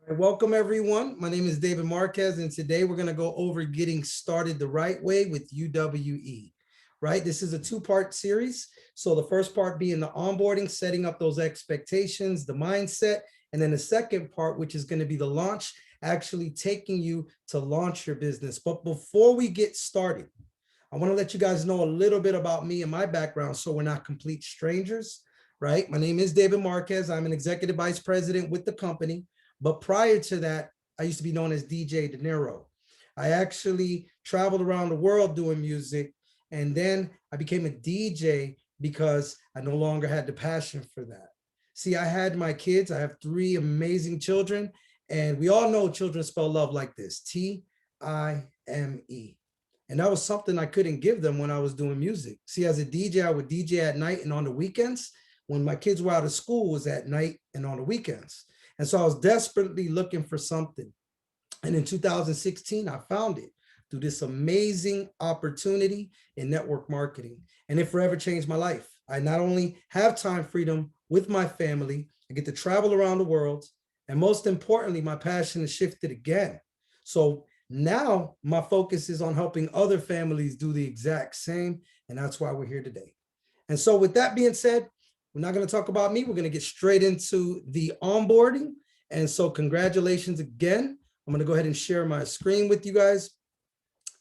Welcome everyone. My name is David Marquez, and today we're going to go over getting started the right way with UWE, right? This is a two-part series. So the first part being the onboarding, setting up those expectations, the mindset, and then the second part, which is going to be the launch, actually taking you to launch your business. But before we get started, I want to let you guys know a little bit about me and my background so we're not complete strangers, right? My name is David Marquez. I'm an executive vice president with the company. But prior to that, I used to be known as DJ De Niro. I actually traveled around the world doing music, and then I became a DJ because I no longer had the passion for that. See, I had my kids. I have three amazing children, and we all know children spell love like this, Time. And that was something I couldn't give them when I was doing music. See, as a DJ, I would DJ at night and on the weekends. When my kids were out of school, it was at night and on the weekends. And so I was desperately looking for something. And in 2016, I found it through this amazing opportunity in network marketing. And it forever changed my life. I not only have time freedom with my family, I get to travel around the world. And most importantly, my passion has shifted again. So now my focus is on helping other families do the exact same. And that's why we're here today. And so with that being said, we're not going to talk about me. We're going to get straight into the onboarding. And so congratulations again. I'm going to go ahead and share my screen with you guys.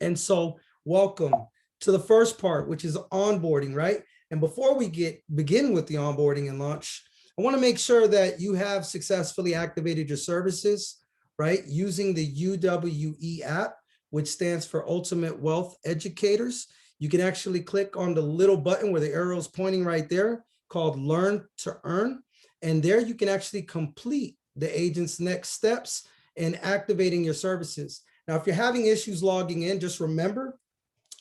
And so welcome to the first part, which is onboarding, right? And before we begin with the onboarding and launch, I want to make sure that you have successfully activated your services, right? Using the UWE app, which stands for Ultimate Wealth Educators. You can actually click on the little button where the arrow is pointing right there, called Learn to Earn. And there you can actually complete the agent's next steps in activating your services. Now, if you're having issues logging in, just remember,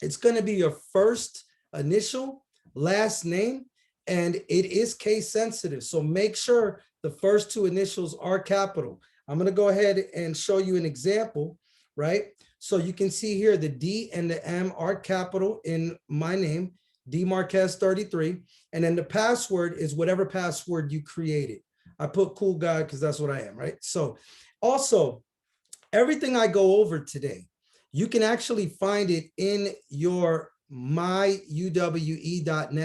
it's going to be your first initial, last name, and it is case sensitive. So make sure the first two initials are capital. I'm going to go ahead and show you an example, right? So you can see here the D and the M are capital in my name, D Marquez 33, and then the password is whatever password you created. I put cool guy because that's what I am, right? So also, everything I go over today, you can actually find it in your myuwe.net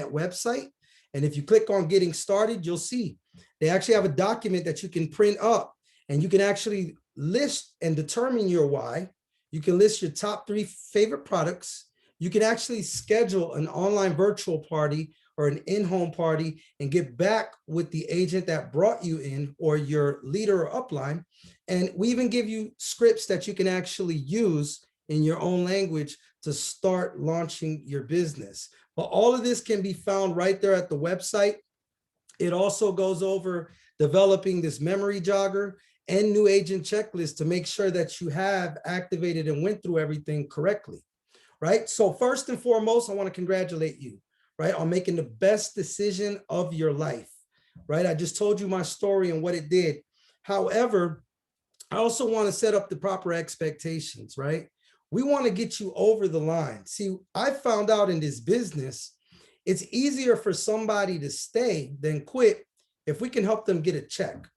website. And if you click on getting started, you'll see they actually have a document that you can print up, and you can actually list and determine your why. You can list your top 3 favorite products. You can actually schedule an online virtual party or an in-home party and get back with the agent that brought you in or your leader or upline. And we even give you scripts that you can actually use in your own language to start launching your business. But all of this can be found right there at the website. It also goes over developing this memory jogger and new agent checklist to make sure that you have activated and went through everything correctly. Right? So first and foremost, I want to congratulate you, right, on making the best decision of your life, right? I just told you my story and what it did. However, I also want to set up the proper expectations, right? We want to get you over the line. See, I found out in this business, it's easier for somebody to stay than quit if we can help them get a check,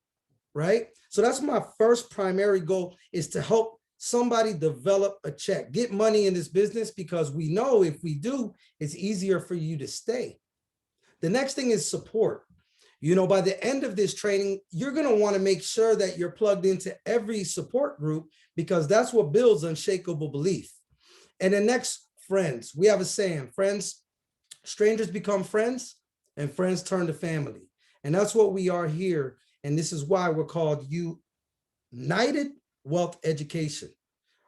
right? So that's my first primary goal, is to help somebody develop a check, get money in this business, because we know if we do, it's easier for you to stay. The next thing is support. You know, by the end of this training, you're going to want to make sure that you're plugged into every support group, because that's what builds unshakable belief. And then next, friends. We have a saying, friends, strangers become friends and friends turn to family. And that's what we are here. And this is why we're called United Wealth Education,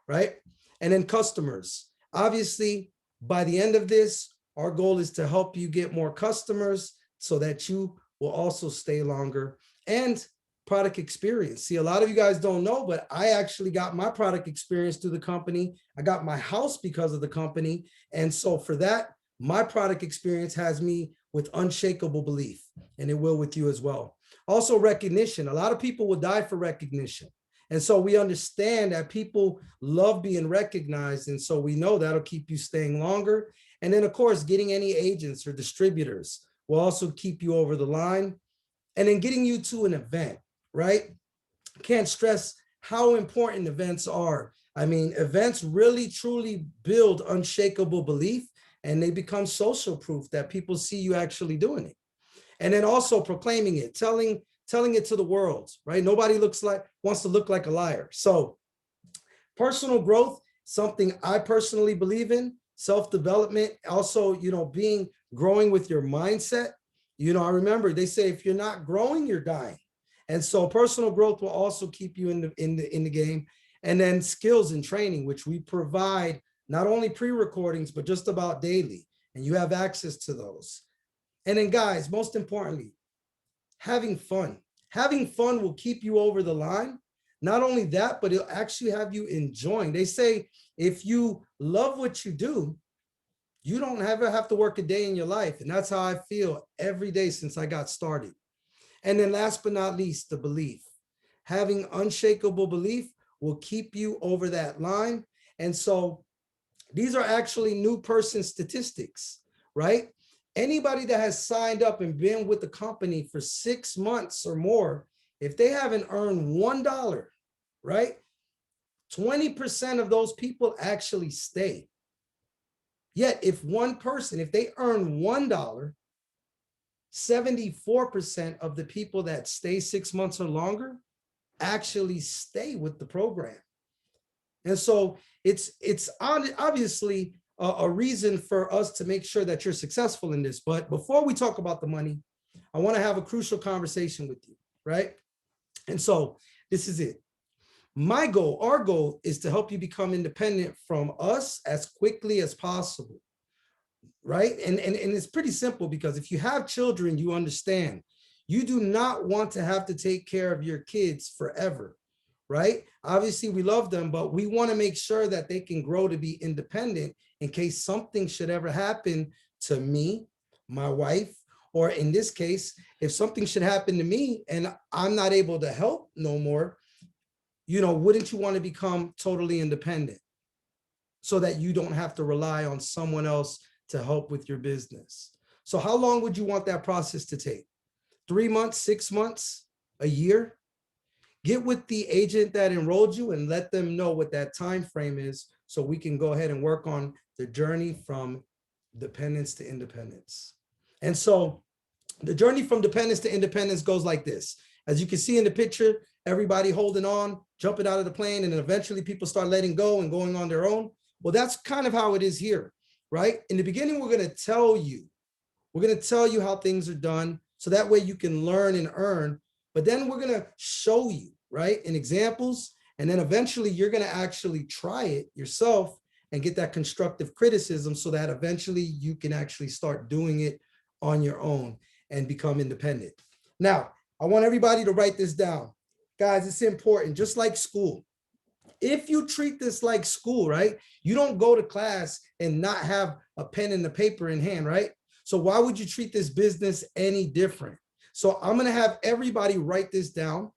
right? And then customers. Obviously, by the end of this, our goal is to help you get more customers so that you will also stay longer. And product experience. See, a lot of you guys don't know, but I actually got my product experience through the company. I got my house because of the company. And so for that, my product experience has me with unshakable belief, and it will with you as well. Also, recognition. A lot of people will die for recognition. And so we understand that people love being recognized. And so we know that'll keep you staying longer. And then, of course, getting any agents or distributors will also keep you over the line. And then getting you to an event, right? Can't stress how important events are. I mean, events really truly build unshakable belief, and they become social proof that people see you actually doing it. And then also proclaiming it, telling it to the world, right? Nobody wants to look like a liar. So personal growth, something I personally believe in, self-development, also, growing with your mindset. I remember they say, if you're not growing, you're dying. And so personal growth will also keep you in the game. And then skills and training, which we provide not only pre-recordings, but just about daily. And you have access to those. And then guys, most importantly, having fun. Having fun will keep you over the line. Not only that, but it'll actually have you enjoying. They say, if you love what you do, you don't ever have to work a day in your life. And that's how I feel every day since I got started. And then last but not least, the belief. Having unshakable belief will keep you over that line. And so these are actually new person statistics, right? Anybody that has signed up and been with the company for 6 months or more, if they haven't earned $1, right? 20% of those people actually stay. Yet if they earn $1, 74% of the people that stay 6 months or longer actually stay with the program. And so it's obviously a reason for us to make sure that you're successful in this. But before we talk about the money, I want to have a crucial conversation with you, right? And so this is it. Our goal is to help you become independent from us as quickly as possible, right? And it's pretty simple, because if you have children, you understand, you do not want to have to take care of your kids forever, right? Obviously, we love them, but we want to make sure that they can grow to be independent in case something should ever happen to me, my wife, or in this case, if something should happen to me and I'm not able to help no more, wouldn't you want to become totally independent so that you don't have to rely on someone else to help with your business? So how long would you want that process to take? 3 months, 6 months, a year? Get with the agent that enrolled you and let them know what that time frame is, so we can go ahead and work on the journey from dependence to independence. And so the journey from dependence to independence goes like this. As you can see in the picture, everybody holding on, jumping out of the plane, and then eventually people start letting go and going on their own. Well, that's kind of how it is here, right? In the beginning, we're going to tell you how things are done, so that way you can learn and earn. But then we're going to show you, right, in examples. And then eventually you're going to actually try it yourself and get that constructive criticism, so that eventually you can actually start doing it on your own and become independent. Now, I want everybody to write this down. Guys, it's important, just like school. If you treat this like school, right, you don't go to class and not have a pen and a paper in hand, right? So why would you treat this business any different? So I'm going to have everybody write this down.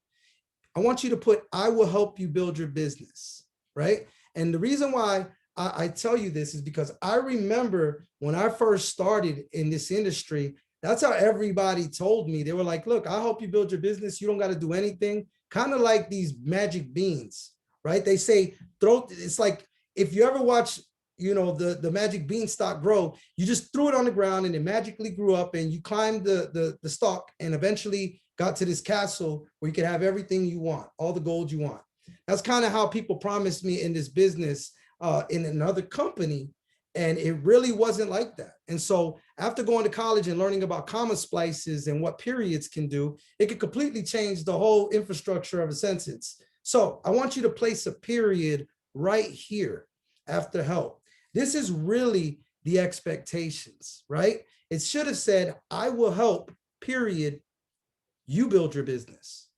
I want you to put, I will help you build your business, right? And the reason why I tell you this is because I remember when I first started in this industry, that's how everybody told me. They were like, look, I'll help you build your business. You don't got to do anything. Kind of like these magic beans, right? They say, it's like, if you ever watch, the magic beanstalk grow, you just threw it on the ground and it magically grew up, and you climbed the stalk and eventually got to this castle where you could have everything you want, all the gold you want. That's kind of how people promised me in this business in another company. And it really wasn't like that. And so after going to college and learning about comma splices and what periods can do, it could completely change the whole infrastructure of a sentence. So I want you to place a period right here after help. This is really the expectations, right? It should have said, I will help, period, you build your business,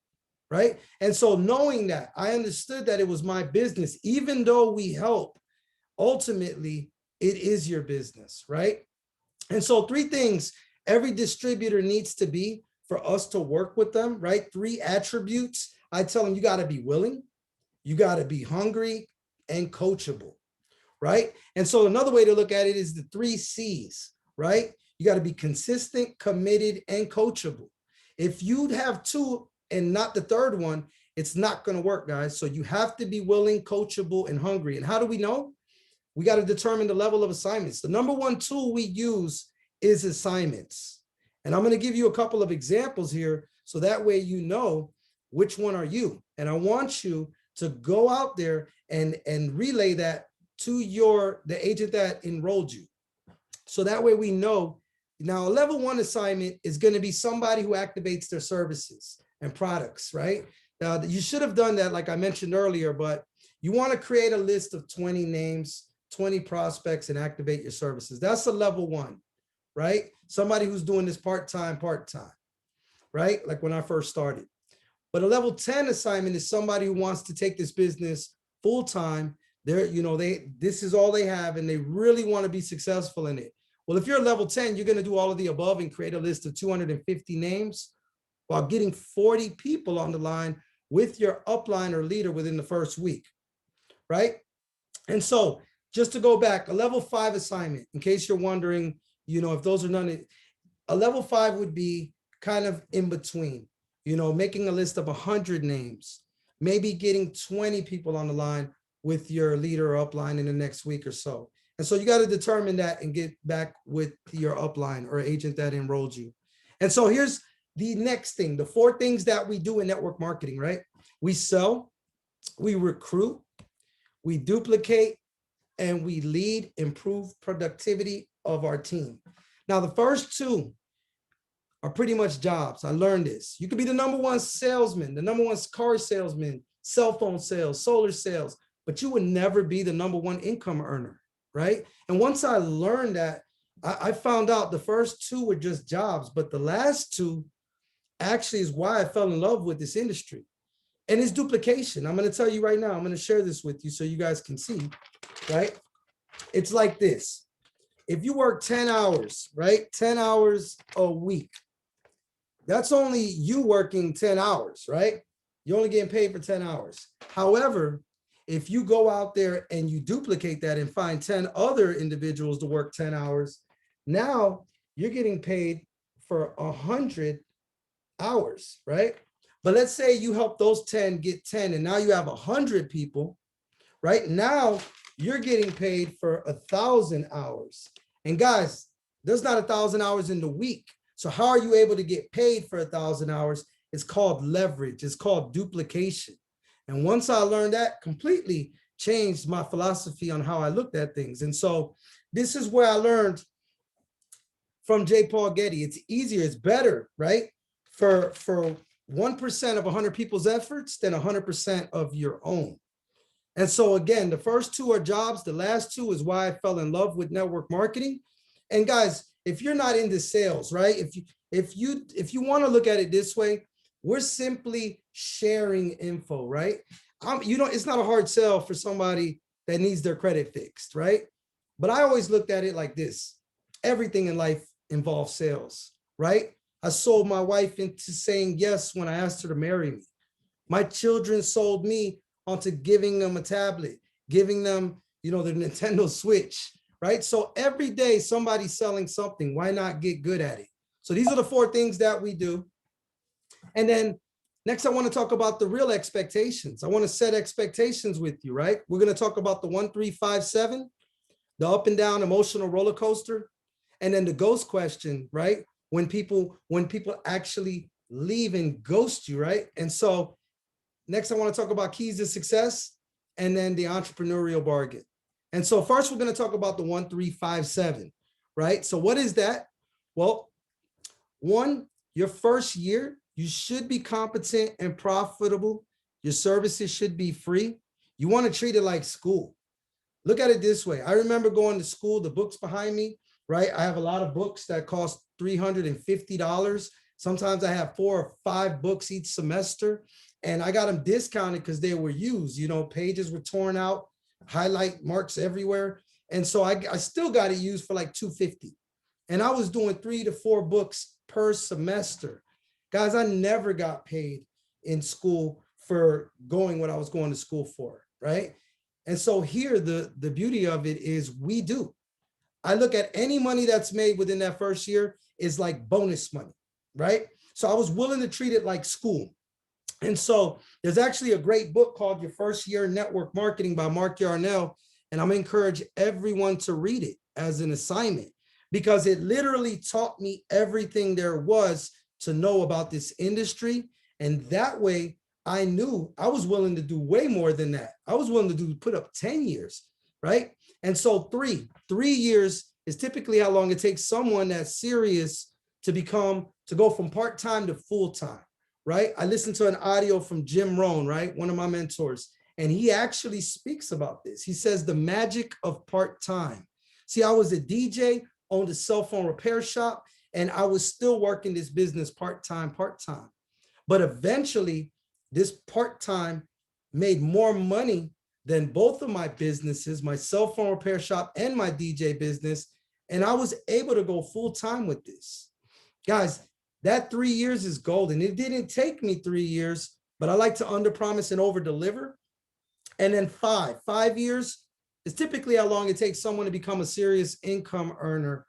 right? And so knowing that, I understood that it was my business, even though we help, ultimately, it is your business, right? And so 3 things every distributor needs to be for us to work with them, right? 3 attributes. I tell them, you got to be willing, you got to be hungry, and coachable, right? And so another way to look at it is the 3 C's, right? You got to be consistent, committed, and coachable. If you have 2 and not the 3rd one, it's not going to work, guys. So you have to be willing, coachable, and hungry. And how do we know? We got to determine the level of assignments. The number one tool we use is assignments. And I'm going to give you a couple of examples here, so that way you know which one are you. And I want you to go out there and relay that to the agent that enrolled you. So that way we know. Now, a level one assignment is going to be somebody who activates their services and products, right? Now, you should have done that, like I mentioned earlier, but you want to create a list of 20 names, 20 prospects, and activate your services. That's a level one, right? Somebody who's doing this part-time, right? Like when I first started. But a level 10 assignment is somebody who wants to take this business full-time. This is all they have, and they really want to be successful in it. Well, if you're a level 10, you're going to do all of the above and create a list of 250 names while getting 40 people on the line with your upline or leader within the first week, right? And so just to go back, a level 5 assignment, in case you're wondering, if those are none, a level 5 would be kind of in between, making a list of 100 names, maybe getting 20 people on the line with your leader or upline in the next week or so. And so you got to determine that and get back with your upline or agent that enrolled you. And so here's the next thing, the 4 things that we do in network marketing, right? We sell, we recruit, we duplicate, and we lead, improve productivity of our team. Now, the first 2 are pretty much jobs. I learned this. You could be the number 1 salesman, the number 1 car salesman, cell phone sales, solar sales, but you would never be the number 1 income earner, right? And once I learned that, I found out the first 2 were just jobs, but the last 2 actually is why I fell in love with this industry. And it's duplication. I'm going to tell you right now, I'm going to share this with you so you guys can see, right? It's like this. If you work 10 hours, right? 10 hours a week, that's only you working 10 hours, right? You're only getting paid for 10 hours. However, if you go out there and you duplicate that and find 10 other individuals to work 10 hours, now you're getting paid for 100 hours, right? But let's say you help those 10 get 10, and now you have 100 people, right? Now you're getting paid for 1,000 hours. And guys, there's not 1,000 hours in the week. So how are you able to get paid for 1,000 hours? It's called leverage. It's called duplication. And once I learned that, completely changed my philosophy on how I looked at things. And so this is where I learned from J. Paul Getty. It's easier, it's better, right? For 1% of 100 people's efforts than 100% of your own. And so again, the first 2 are jobs. The last 2 is why I fell in love with network marketing. And guys, if you're not into sales, right? If you want to look at it this way, we're simply sharing info, right? It's not a hard sell for somebody that needs their credit fixed, right? But I always looked at it like this. Everything in life involves sales, right? I sold my wife into saying yes when I asked her to marry me. My children sold me onto giving them a tablet, giving them, the Nintendo Switch, right? So every day somebody's selling something. Why not get good at it? So these are the 4 things that we do. And then next, I want to talk about the real expectations. I want to set expectations with you, right? We're going to talk about the 1, 3, 5, 7, the up and down emotional roller coaster, and then the ghost question, right? When people actually leave and ghost you, right? And so next, I want to talk about keys to success, and then the entrepreneurial bargain. And so first, we're going to talk about the 1, 3, 5, 7, right? So what is that? Well, 1, your first year, you should be competent and profitable. Your services should be free. You want to treat it like school. Look at it this way. I remember going to school, the books behind me, right? I have a lot of books that cost $350. Sometimes I have 4 or 5 books each semester, and I got them discounted because they were used. Pages were torn out, highlight marks everywhere. And so I still got it used for like $250. And I was doing 3 to 4 books per semester. Guys, I never got paid in school for going what I was going to school for, right? And so here, the beauty of it is we do. I look at any money that's made within that first year is like bonus money, right? So I was willing to treat it like school. And so there's actually a great book called Your First Year in Network Marketing by Mark Yarnell. And I'm encourage everyone to read it as an assignment, because it literally taught me everything there was to know about this industry. And that way I knew I was willing to do way more than that. I was willing to put up 10 years, right? And so three years is typically how long it takes someone that's serious to go from part-time to full-time, right? I listened to an audio from Jim Rohn, right? One of my mentors, and he actually speaks about this. He says the magic of part-time. See, I was a DJ, owned a cell phone repair shop, and I was still working this business part-time. But eventually, this part-time made more money than both of my businesses, my cell phone repair shop and my DJ business. And I was able to go full-time with this. Guys, that 3 years is golden. It didn't take me 3 years, but I like to underpromise and overdeliver. And then 5 years is typically how long it takes someone to become a serious income earner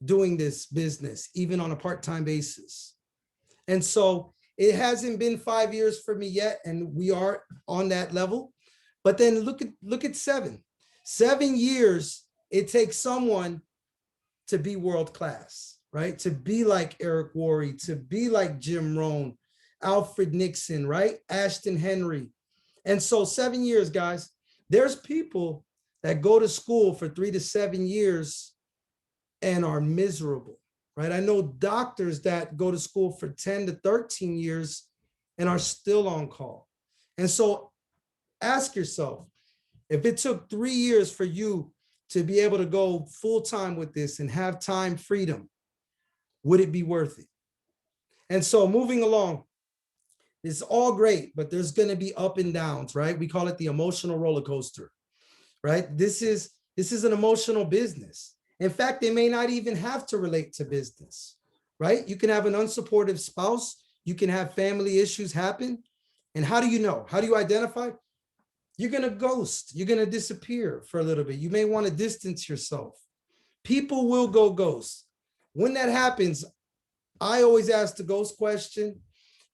doing this business, even on a part-time basis. And so it hasn't been 5 years for me yet, and we are on that level. But then look at 7 years. It takes someone to be world-class, right? To be like Eric Worre, to be like Jim Rohn, Alfred Nixon, right? Ashton Henry. And so 7 years, guys, there's people that go to school for 3 to 7 years and are miserable, right? I know doctors that go to school for 10 to 13 years and are still on call. And so ask yourself, if it took 3 years for you to be able to go full-time with this and have time freedom, would it be worth it? And so moving along, it's all great, but there's going to be up and downs, right? We call it the emotional roller coaster, right? This is an emotional business. In fact, they may not even have to relate to business, right? You can have an unsupportive spouse. You can have family issues happen. And how do you know? How do you identify? You're going to ghost. You're going to disappear for a little bit. You may want to distance yourself. People will go ghost. When that happens, I always ask the ghost question.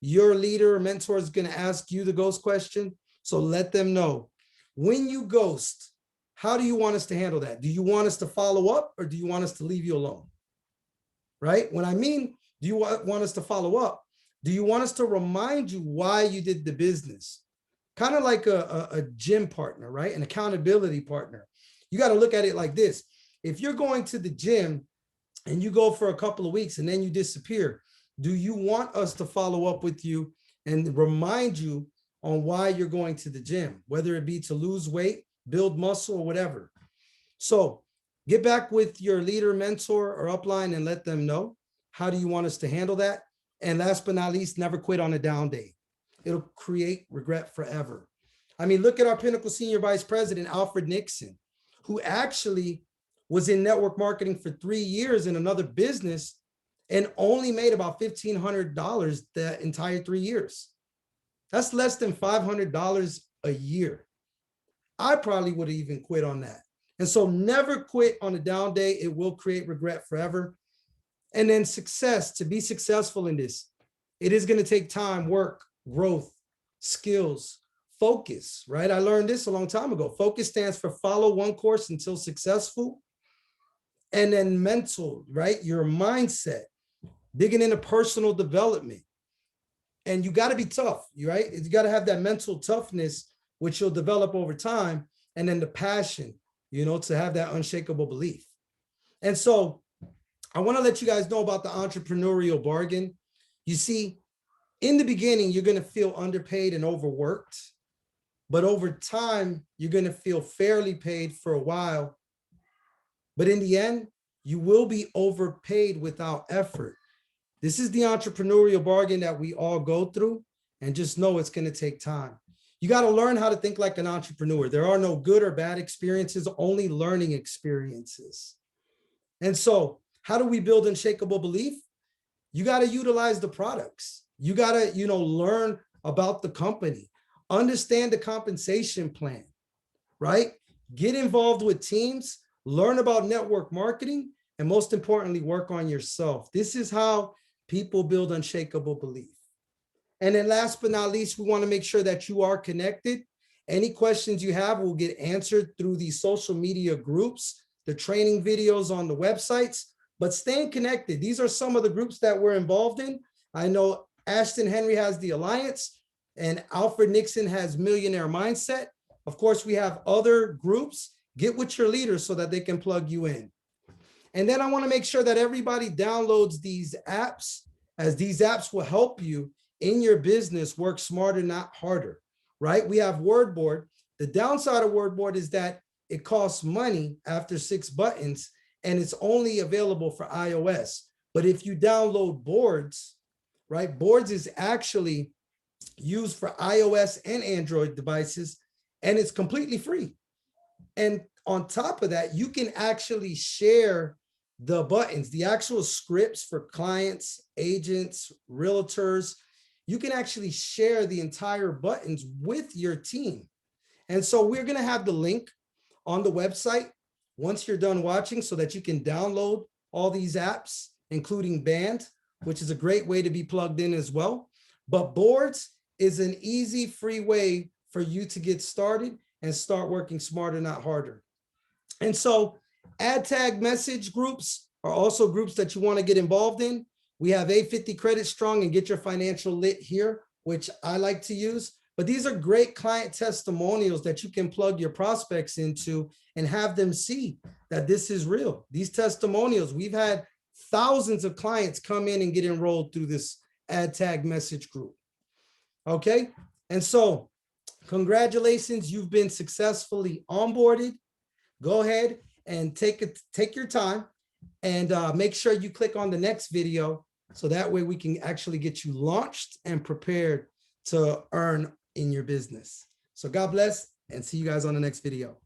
Your leader or mentor is going to ask you the ghost question. So let them know. When you ghost, how do you want us to handle that? Do you want us to follow up, or do you want us to leave you alone? Right? When I mean, do you want us to follow up? Do you want us to remind you why you did the business? Kind of like a gym partner, right? An accountability partner. You got to look at it like this. If you're going to the gym and you go for a couple of weeks and then you disappear, do you want us to follow up with you and remind you on why you're going to the gym, whether it be to lose weight, build muscle, or whatever? So get back with your leader, mentor, or upline and let them know. How do you want us to handle that? And last but not least, never quit on a down day. It'll create regret forever. I mean, look at our Pinnacle Senior Vice President, Alfred Nixon, who actually was in network marketing for 3 years in another business and only made about $1,500 the entire 3 years. That's less than $500 a year. I probably would have even quit on that. And so never quit on a down day. It will create regret forever. And then success, to be successful in this, it is going to take time, work, growth, skills, focus, right? I learned this a long time ago. Focus stands for follow one course until successful. And then mental, right? Your mindset, digging into personal development. And you got to be tough, right? You got to have that mental toughness, which you'll develop over time. And then the passion, to have that unshakable belief. And so I want to let you guys know about the entrepreneurial bargain. You see, in the beginning, you're going to feel underpaid and overworked, but over time, you're going to feel fairly paid for a while. But in the end, you will be overpaid without effort. This is the entrepreneurial bargain that we all go through, and just know it's going to take time. You got to learn how to think like an entrepreneur. There are no good or bad experiences, only learning experiences. And so how do we build unshakable belief? You got to utilize the products. You got to, learn about the company, understand the compensation plan, right? Get involved with teams, learn about network marketing, and most importantly, work on yourself. This is how people build unshakable belief. And then last but not least, we want to make sure that you are connected. Any questions you have will get answered through the social media groups, the training videos on the websites, but staying connected. These are some of the groups that we're involved in. I know Ashton Henry has the Alliance and Alfred Nixon has Millionaire Mindset. Of course, we have other groups. Get with your leaders so that they can plug you in. And then I want to make sure that everybody downloads these apps, as these apps will help you in your business work smarter, not harder, right? We have WordBoard. The downside of WordBoard is that it costs money after 6 buttons, and it's only available for iOS. But if you download Boards, right? Boards is actually used for iOS and Android devices, and it's completely free. And on top of that, you can actually share the buttons, the actual scripts for clients, agents, realtors. You can actually share the entire buttons with your team. And so we're going to have the link on the website once you're done watching so that you can download all these apps, including Band, which is a great way to be plugged in as well. But Boards is an easy, free way for you to get started and start working smarter, not harder. And so ad tag message groups are also groups that you want to get involved in. We have A50 Credit Strong and Get Your Financial Lit here, which I like to use. But these are great client testimonials that you can plug your prospects into and have them see that this is real. These testimonials, we've had thousands of clients come in and get enrolled through this ad tag message group. Okay. And so congratulations, you've been successfully onboarded. Go ahead and take your time and make sure you click on the next video so that way we can actually get you launched and prepared to earn in your business. So God bless and see you guys on the next video.